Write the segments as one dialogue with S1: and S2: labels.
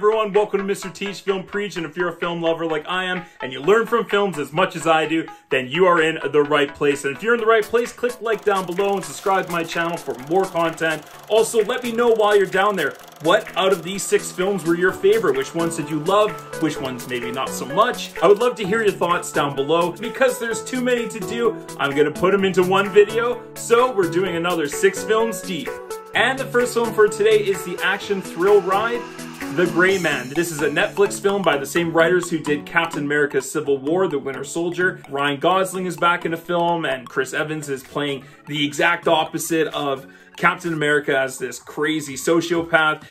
S1: everyone, welcome to Mr. Teach Film Preach, and if you're a film lover like I am, and you learn from films as much as I do, then you are in the right place. And if you're in the right place, click like down below and subscribe to my channel for more content. Also, let me know while you're down there, what out of these 6 films were your favorite? Which ones did you love? Which ones maybe not so much? I would love to hear your thoughts down below. Because there's too many to do, I'm gonna put them into one video, so we're doing another 6 films deep. And the first film for today is the action thrill ride, The Gray Man. This is a Netflix film by the same writers who did Captain America Civil War, The Winter Soldier. Ryan Gosling is back in the film, and Chris Evans is playing the exact opposite of Captain America as this crazy sociopath.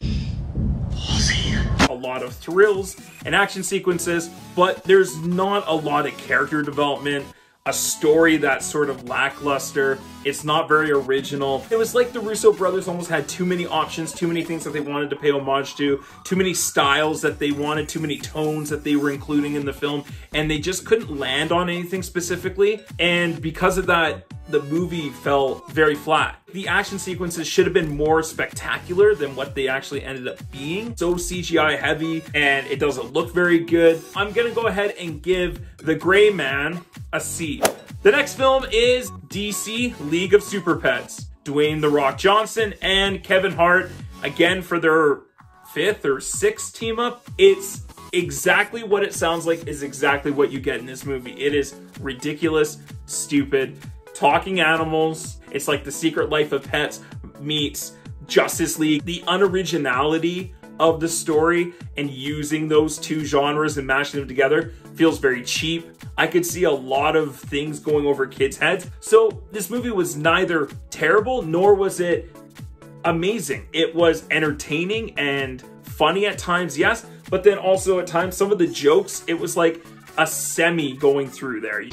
S1: A lot of thrills and action sequences, but there's not a lot of character development. A story that's sort of lackluster. It's not very original. It was like the Russo brothers almost had too many options, too many things that they wanted to pay homage to, too many styles that they wanted, too many tones that they were including in the film, and they just couldn't land on anything specifically. And because of that, the movie fell very flat. The action sequences should have been more spectacular than what they actually ended up being. So CGI heavy, and it doesn't look very good. I'm gonna go ahead and give The Gray Man a C. The next film is DC League of Super Pets. Dwayne "The Rock" Johnson and Kevin Hart, again for their 5th or 6th team up. It's exactly what it sounds like, is exactly what you get in this movie. It is ridiculous, stupid, talking animals. It's like The Secret Life of Pets meets Justice League. The unoriginality of the story and using those two genres and mashing them together feels very cheap. I could see a lot of things going over kids' heads. So this movie was neither terrible nor was it amazing. It was entertaining and funny at times, yes, but then also at times some of the jokes, it was like a semi going through there.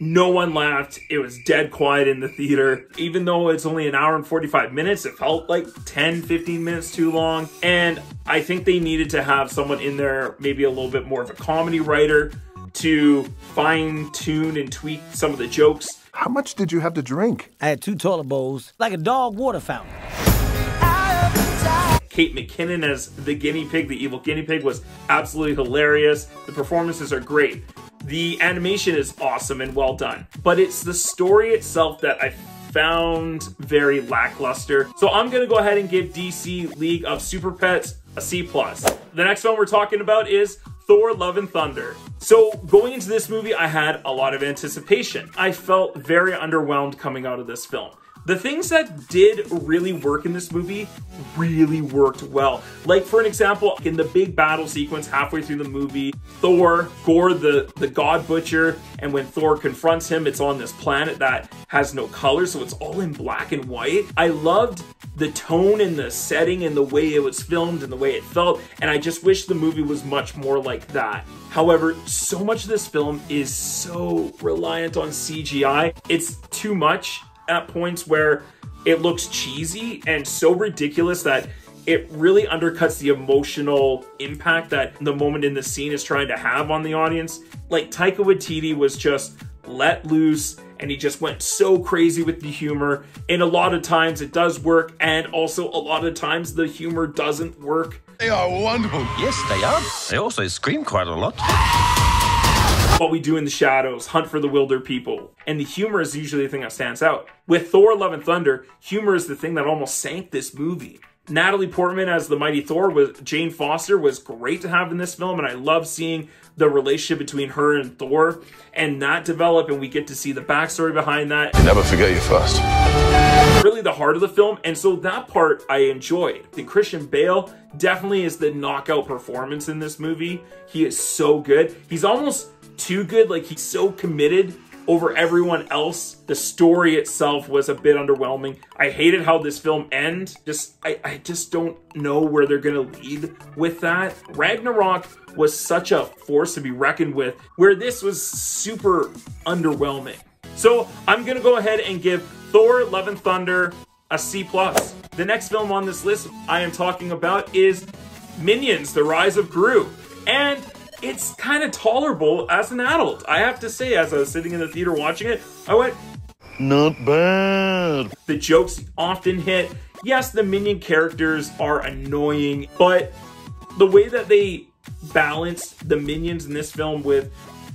S1: No one laughed. It was dead quiet in the theater. Even though it's only an hour and 45 minutes, it felt like 10, 15 minutes too long. And I think they needed to have someone in there, maybe a little bit more of a comedy writer, to fine tune and tweak some of the jokes.
S2: How much did you have to drink?
S3: I had 2 toilet bowls, like a dog water fountain.
S1: Kate McKinnon as the guinea pig, the evil guinea pig, was absolutely hilarious. The performances are great. The animation is awesome and well done, but it's the story itself that I found very lackluster. So I'm gonna go ahead and give DC League of Super Pets a C+. The next film we're talking about is Thor: Love and Thunder. So going into this movie, I had a lot of anticipation. I felt very underwhelmed coming out of this film. The things that did really work in this movie really worked well. Like, for an example, in the big battle sequence halfway through the movie, Thor, Gore the God Butcher, and when Thor confronts him, it's on this planet that has no color, so it's all in black and white. I loved the tone and the setting and the way it was filmed and the way it felt, and I just wish the movie was much more like that. However, so much of this film is so reliant on CGI. It's too much at points where it looks cheesy and so ridiculous that it really undercuts the emotional impact that the moment in the scene is trying to have on the audience. Like, Taika Waititi was just let loose and he just went so crazy with the humor, and a lot of times it does work, and also a lot of times the humor doesn't work.
S2: They are wonderful.
S4: Yes, they are. They also scream quite a lot.
S1: What We Do in the Shadows, Hunt for the Wilder People. And the humor is usually the thing that stands out. With Thor: Love and Thunder, humor is the thing that almost sank this movie. Natalie Portman as the mighty Thor, with Jane Foster, was great to have in this film, and I love seeing the relationship between her and Thor and that develop, and we get to see the backstory behind that.
S2: You never forget your first.
S1: Really the heart of the film, and so that part I enjoyed. The Christian Bale definitely is the knockout performance in this movie. He is so good. He's almost too good, like he's so committed over everyone else. The story itself was a bit underwhelming. I hated how this film ends. I just don't know where they're gonna lead with that. Ragnarok was such a force to be reckoned with, where this was super underwhelming. So I'm gonna go ahead and give Thor: Love and Thunder a C+. The next film on this list I am talking about is Minions: The Rise of Gru. And it's kind of tolerable as an adult. I have to say, as I was sitting in the theater watching it, I went,
S5: Not bad.
S1: The jokes often hit. Yes, the Minion characters are annoying, but the way that they balance the Minions in this film with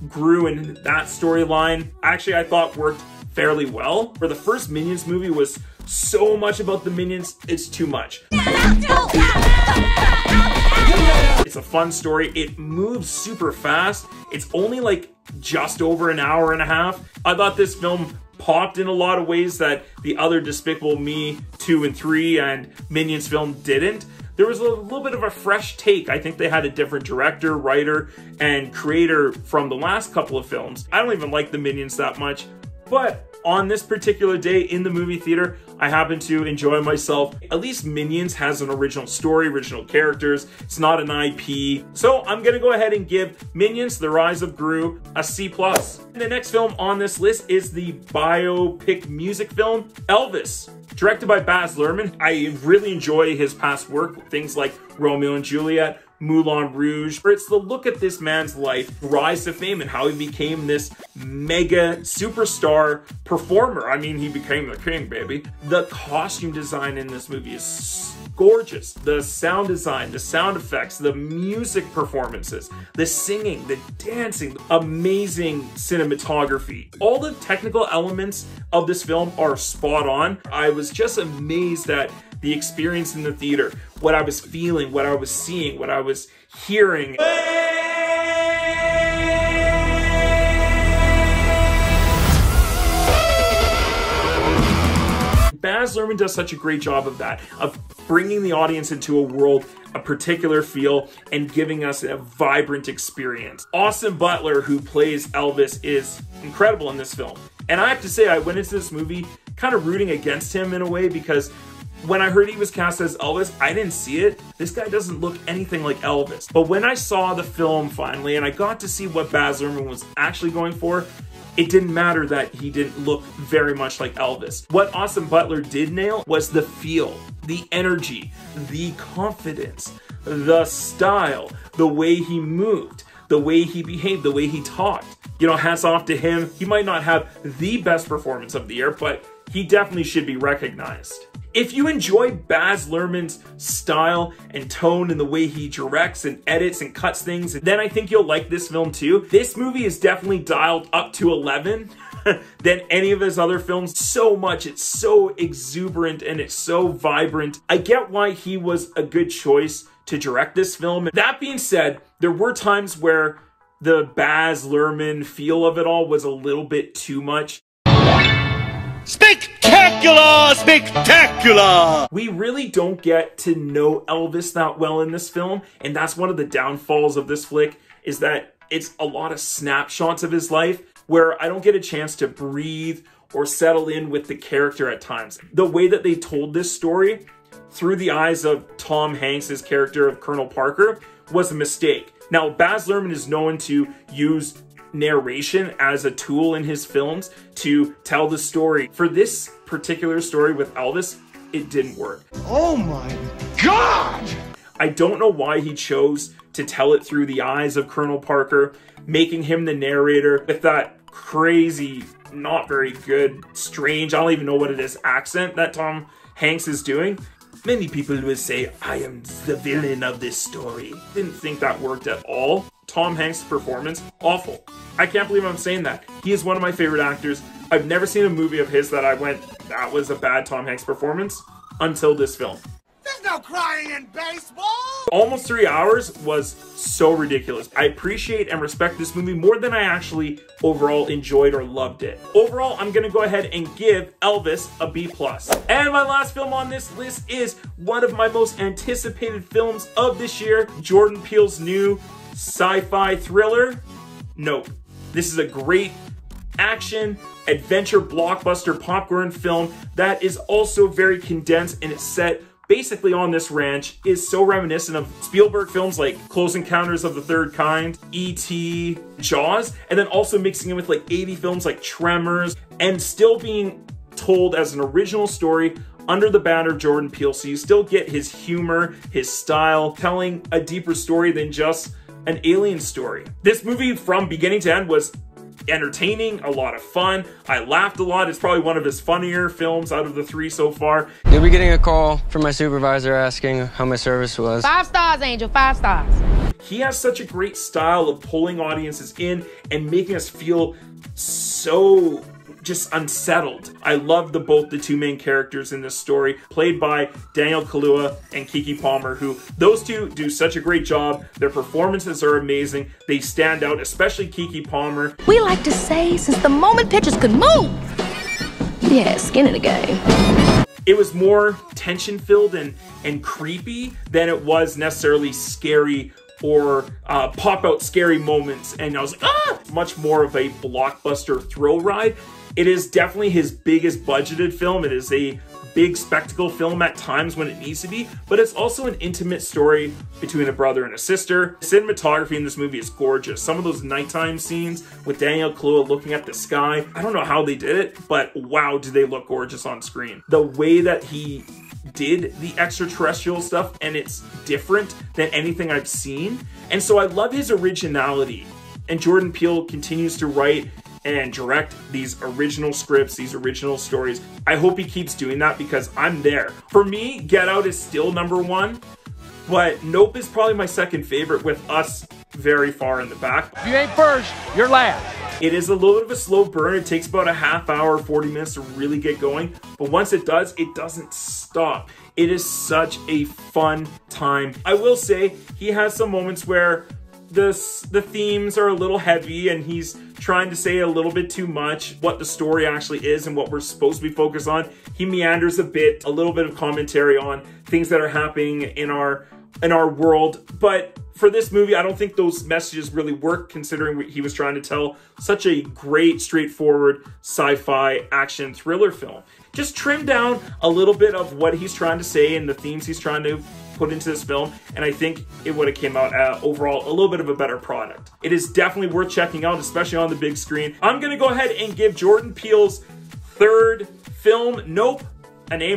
S1: Gru and that storyline, actually I thought worked fairly well. For the first Minions movie was so much about the Minions, it's too much. It's a fun story. It moves super fast. It's only like just over an hour and a half. I thought this film popped in a lot of ways that the other Despicable Me 2 and 3 and Minions film didn't. There was a little bit of a fresh take. I think they had a different director, writer, and creator from the last couple of films. I don't even like the Minions that much, but on this particular day in the movie theater, I happen to enjoy myself. At least Minions has an original story, original characters. It's not an IP. So I'm gonna go ahead and give Minions: The Rise of Gru a C+. And the next film on this list is the biopic music film, Elvis. Directed by Baz Luhrmann. I really enjoy his past work, things like Romeo and Juliet, Moulin Rouge. It's the look at this man's life, rise to fame, and how he became this mega superstar performer. I mean, he became the king, baby. The costume design in this movie is gorgeous. The sound design, the sound effects, the music performances, the singing, the dancing, amazing cinematography. All the technical elements of this film are spot on. I was just amazed at the experience in the theater, what I was feeling, what I was seeing, what I was hearing. Baz Luhrmann does such a great job of that, of bringing the audience into a world, a particular feel, and giving us a vibrant experience. Austin Butler, who plays Elvis, is incredible in this film. And I have to say, I went into this movie kind of rooting against him in a way, because when I heard he was cast as Elvis, I didn't see it. This guy doesn't look anything like Elvis. But when I saw the film finally, and I got to see what Baz Luhrmann was actually going for, it didn't matter that he didn't look very much like Elvis. What Austin Butler did nail was the feel, the energy, the confidence, the style, the way he moved, the way he behaved, the way he talked. You know, hats off to him. He might not have the best performance of the year, but he definitely should be recognized. If you enjoy Baz Luhrmann's style and tone and the way he directs and edits and cuts things, then I think you'll like this film too. This movie is definitely dialed up to 11 than any of his other films. So much, it's so exuberant and it's so vibrant. I get why he was a good choice to direct this film. That being said, there were times where the Baz Luhrmann feel of it all was a little bit too much.
S5: Spectacular! Spectacular!
S1: We really don't get to know Elvis that well in this film, and that's one of the downfalls of this flick, is that it's a lot of snapshots of his life where I don't get a chance to breathe or settle in with the character at times. The way that they told this story through the eyes of Tom Hanks' character of Colonel Parker was a mistake. Now, Baz Luhrmann is known to use narration as a tool in his films to tell the story. For this particular story with Elvis, it didn't work.
S5: Oh my God!
S1: I don't know why he chose to tell it through the eyes of Colonel Parker, making him the narrator with that crazy, not very good, strange, I don't even know what it is, accent that Tom Hanks is doing. Many people would say, I am the villain of this story. Didn't think that worked at all. Tom Hanks' performance, awful. I can't believe I'm saying that. He is one of my favorite actors. I've never seen a movie of his that I went, that was a bad Tom Hanks performance, until this film.
S5: There's no crying in baseball!
S1: Almost 3 hours was so ridiculous. I appreciate and respect this movie more than I actually overall enjoyed or loved it. Overall, I'm gonna go ahead and give Elvis a B+. And my last film on this list is one of my most anticipated films of this year, Jordan Peele's new sci-fi thriller, Nope. This is a great action, adventure, blockbuster popcorn film that is also very condensed, and it's set basically on this ranch. Is so reminiscent of Spielberg films like Close Encounters of the Third Kind, E.T., Jaws, and then also mixing in with like 80 films like Tremors, and still being told as an original story under the banner of Jordan Peele. So you still get his humor, his style, telling a deeper story than just an alien story. This movie from beginning to end was entertaining, a lot of fun. I laughed a lot. It's probably one of his funnier films out of the 3 so far.
S6: You'll be getting a call from my supervisor asking how my service was.
S7: 5 stars, Angel, 5 stars.
S1: He has such a great style of pulling audiences in and making us feel so just unsettled. I love both the 2 main characters in this story, played by Daniel Kaluuya and Keke Palmer, who those 2 do such a great job. Their performances are amazing. They stand out, especially Keke Palmer.
S7: We like to say, since the moment pictures could move, yeah, skin in the game.
S1: It was more tension-filled and creepy than it was necessarily scary or pop-out scary moments. And I was like, ah! Much more of a blockbuster thrill ride. It is definitely his biggest budgeted film. It is a big spectacle film at times when it needs to be, but it's also an intimate story between a brother and a sister. Cinematography in this movie is gorgeous. Some of those nighttime scenes with Daniel Kaluuya looking at the sky, I don't know how they did it, but wow, do they look gorgeous on screen. The way that he did the extraterrestrial stuff, and it's different than anything I've seen. And so I love his originality. And Jordan Peele continues to write and direct these original scripts, these original stories. I hope he keeps doing that because I'm there. For me, Get Out is still #1, but Nope is probably my second favorite, with Us very far in the back.
S5: If you ain't first, you're last.
S1: It is a little bit of a slow burn. It takes about a half hour, 40 minutes to really get going. But once it does, it doesn't stop. It is such a fun time. I will say, he has some moments where the themes are a little heavy and he's trying to say a little bit too much what the story actually is and what we're supposed to be focused on. He meanders a bit, a little bit of commentary on things that are happening in our world. But for this movie, I don't think those messages really work, considering what he was trying to tell. Such a great, straightforward sci-fi action thriller film. Just trim down a little bit of what he's trying to say and the themes he's trying to put into this film, and I think it would have came out overall a little bit of a better product. It is definitely worth checking out, especially on the big screen. I'm gonna go ahead and give Jordan Peele's 3rd film, Nope, an A-.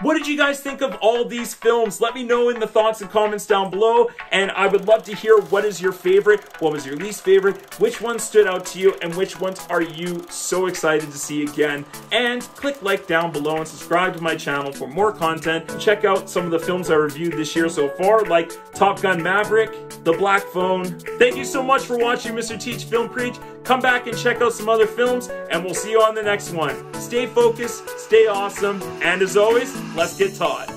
S1: What did you guys think of all these films? Let me know in the thoughts and comments down below, and I would love to hear what is your favorite, what was your least favorite, which one stood out to you, and which ones are you so excited to see again. And click like down below and subscribe to my channel for more content. Check out some of the films I reviewed this year so far, like Top Gun Maverick, The Black Phone. Thank you so much for watching Mr. Teach Film Preach. Come back and check out some other films, and we'll see you on the next one. Stay focused, stay awesome, and as always, let's get taught.